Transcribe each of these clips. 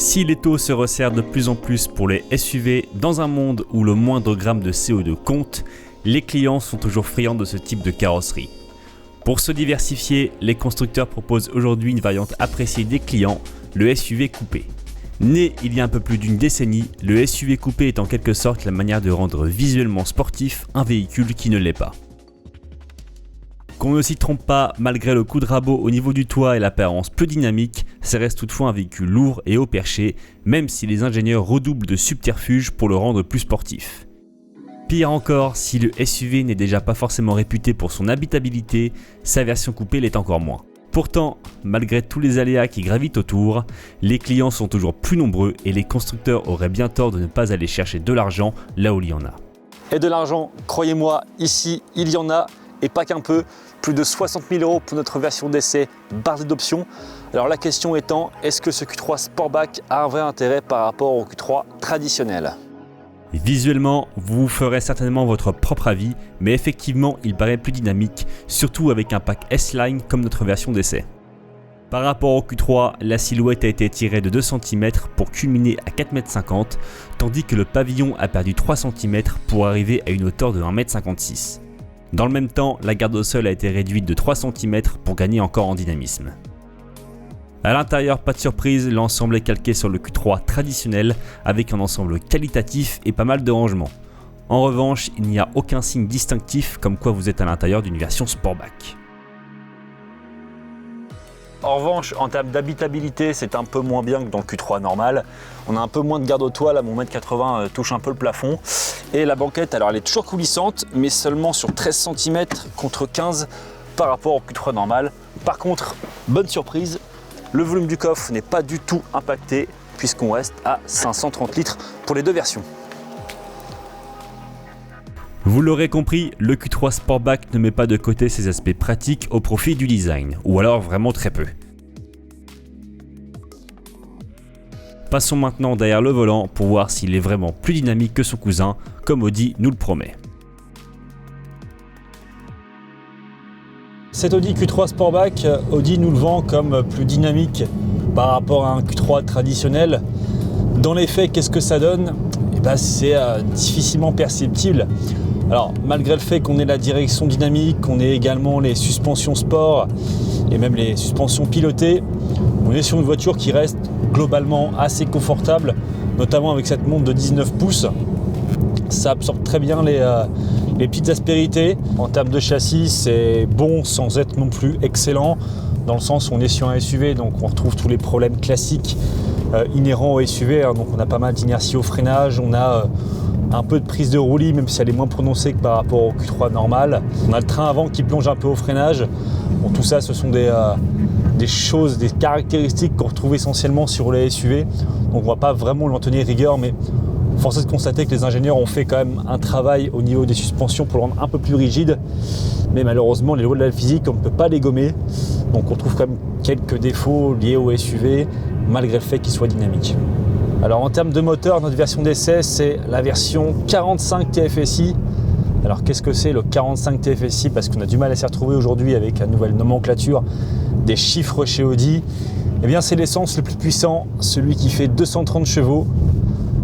Si les taux se resserrent de plus en plus pour les SUV, dans un monde où le moindre gramme de CO2 compte, les clients sont toujours friands de ce type de carrosserie. Pour se diversifier, les constructeurs proposent aujourd'hui une variante appréciée des clients, le SUV coupé. Né il y a un peu plus d'une décennie, le SUV coupé est en quelque sorte la manière de rendre visuellement sportif un véhicule qui ne l'est pas. Qu'on ne s'y trompe pas, malgré le coup de rabot au niveau du toit et l'apparence peu dynamique, ça reste toutefois un véhicule lourd et haut perché, même si les ingénieurs redoublent de subterfuges pour le rendre plus sportif. Pire encore, si le SUV n'est déjà pas forcément réputé pour son habitabilité, sa version coupée l'est encore moins. Pourtant, malgré tous les aléas qui gravitent autour, les clients sont toujours plus nombreux et les constructeurs auraient bien tort de ne pas aller chercher de l'argent là où il y en a. Et de l'argent, croyez-moi, ici, il y en a, et pas qu'un peu. Plus de 60 000 € pour notre version d'essai bardée d'options. Alors la question étant, est-ce que ce Q3 Sportback a un vrai intérêt par rapport au Q3 traditionnel ? Visuellement, vous vous ferez certainement votre propre avis, mais effectivement, il paraît plus dynamique, surtout avec un pack S-Line comme notre version d'essai. Par rapport au Q3, la silhouette a été tirée de 2 cm pour culminer à 4,50 m, tandis que le pavillon a perdu 3 cm pour arriver à une hauteur de 1,56 m. Dans le même temps, la garde au sol a été réduite de 3 cm pour gagner encore en dynamisme. A l'intérieur, pas de surprise, l'ensemble est calqué sur le Q3 traditionnel avec un ensemble qualitatif et pas mal de rangements. En revanche, il n'y a aucun signe distinctif comme quoi vous êtes à l'intérieur d'une version Sportback. En revanche, en termes d'habitabilité, c'est un peu moins bien que dans le Q3 normal. On a un peu moins de garde au toit, là mon 1,80 m touche un peu le plafond. Et la banquette, alors elle est toujours coulissante, mais seulement sur 13 cm contre 15 par rapport au Q3 normal. Par contre, bonne surprise, le volume du coffre n'est pas du tout impacté puisqu'on reste à 530 litres pour les deux versions. Vous l'aurez compris, le Q3 Sportback ne met pas de côté ses aspects pratiques au profit du design, ou alors vraiment très peu. Passons maintenant derrière le volant pour voir s'il est vraiment plus dynamique que son cousin, comme Audi nous le promet. Cet Audi Q3 Sportback, Audi nous le vend comme plus dynamique par rapport à un Q3 traditionnel. Dans les faits, qu'est-ce que ça donne ? C'est difficilement perceptible. Alors, malgré le fait qu'on ait la direction dynamique, qu'on ait également les suspensions sport et même les suspensions pilotées, on est sur une voiture qui reste globalement assez confortable, notamment avec cette montre de 19 pouces. Ça absorbe très bien les petites aspérités. En termes de châssis, c'est bon sans être non plus excellent, dans le sens où on est sur un SUV, donc on retrouve tous les problèmes classiques inhérents au SUV. Donc on a pas mal d'inertie au freinage, on a un peu de prise de roulis, même si elle est moins prononcée que par rapport au Q3 normal. On a le train avant qui plonge un peu au freinage. Bon, tout ça, ce sont des choses, des caractéristiques qu'on retrouve essentiellement sur les SUV. Donc on ne va pas vraiment lui en tenir rigueur, mais force est de constater que les ingénieurs ont fait quand même un travail au niveau des suspensions pour le rendre un peu plus rigide. Mais malheureusement, les lois de la physique, on ne peut pas les gommer. Donc on trouve quand même quelques défauts liés au SUV, malgré le fait qu'il soit dynamique. Alors en termes de moteur, notre version d'essai, c'est la version 45 TFSI. Alors qu'est-ce que c'est le 45 TFSI ? Parce qu'on a du mal à s'y retrouver aujourd'hui avec la nouvelle nomenclature des chiffres chez Audi. Eh bien c'est l'essence le plus puissant, celui qui fait 230 chevaux.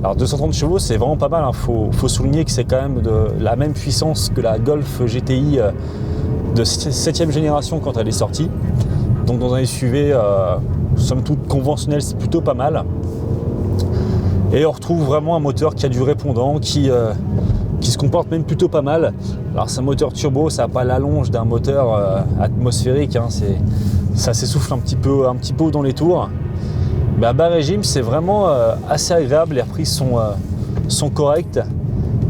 Alors 230 chevaux, c'est vraiment pas mal. Faut souligner que c'est quand même de la même puissance que la Golf GTI de 7e génération quand elle est sortie. Donc dans un SUV, somme toute conventionnel, c'est plutôt pas mal. Et on retrouve vraiment un moteur qui a du répondant, qui se comporte même plutôt pas mal. Alors c'est un moteur turbo, ça n'a pas l'allonge d'un moteur atmosphérique, ça s'essouffle un petit peu dans les tours. Mais à bas régime, c'est vraiment assez agréable, les reprises sont correctes.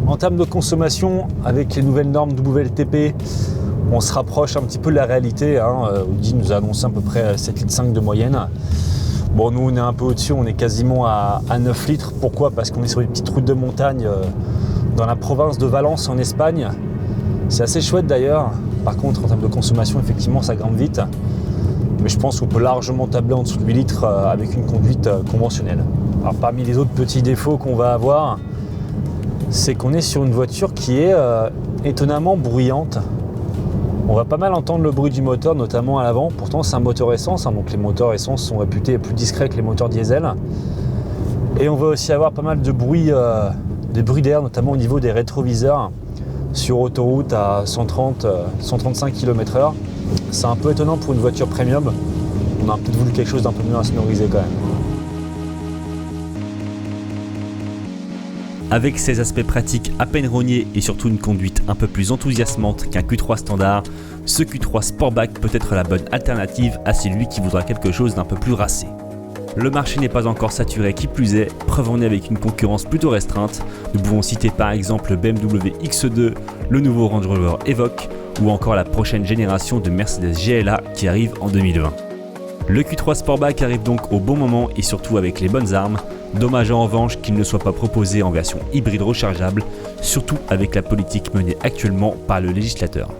En termes de consommation, avec les nouvelles normes WLTP, on se rapproche un petit peu de la réalité. Audi nous a annoncé à peu près 7,5 litres de moyenne. Bon, nous on est un peu au-dessus, on est quasiment à 9 litres. Pourquoi ? Parce qu'on est sur une petite route de montagne dans la province de Valence en Espagne. C'est assez chouette d'ailleurs. Par contre, en termes de consommation, effectivement, ça grimpe vite. Mais je pense qu'on peut largement tabler en dessous de 8 litres avec une conduite conventionnelle. Alors parmi les autres petits défauts qu'on va avoir, c'est qu'on est sur une voiture qui est étonnamment bruyante. On va pas mal entendre le bruit du moteur, notamment à l'avant. Pourtant, c'est un moteur essence, donc les moteurs essence sont réputés plus discrets que les moteurs diesel. Et on va aussi avoir pas mal de bruit d'air, notamment au niveau des rétroviseurs sur autoroute à 135 km/h. C'est un peu étonnant pour une voiture premium. On a peut-être voulu quelque chose d'un peu mieux insonorisé quand même. Avec ses aspects pratiques à peine rognés et surtout une conduite un peu plus enthousiasmante qu'un Q3 standard, ce Q3 Sportback peut être la bonne alternative à celui qui voudra quelque chose d'un peu plus racé. Le marché n'est pas encore saturé, qui plus est, preuve en est avec une concurrence plutôt restreinte. Nous pouvons citer par exemple le BMW X2, le nouveau Range Rover Evoque ou encore la prochaine génération de Mercedes GLA qui arrive en 2020. Le Q3 Sportback arrive donc au bon moment et surtout avec les bonnes armes. Dommage en revanche qu'il ne soit pas proposé en version hybride rechargeable, surtout avec la politique menée actuellement par le législateur.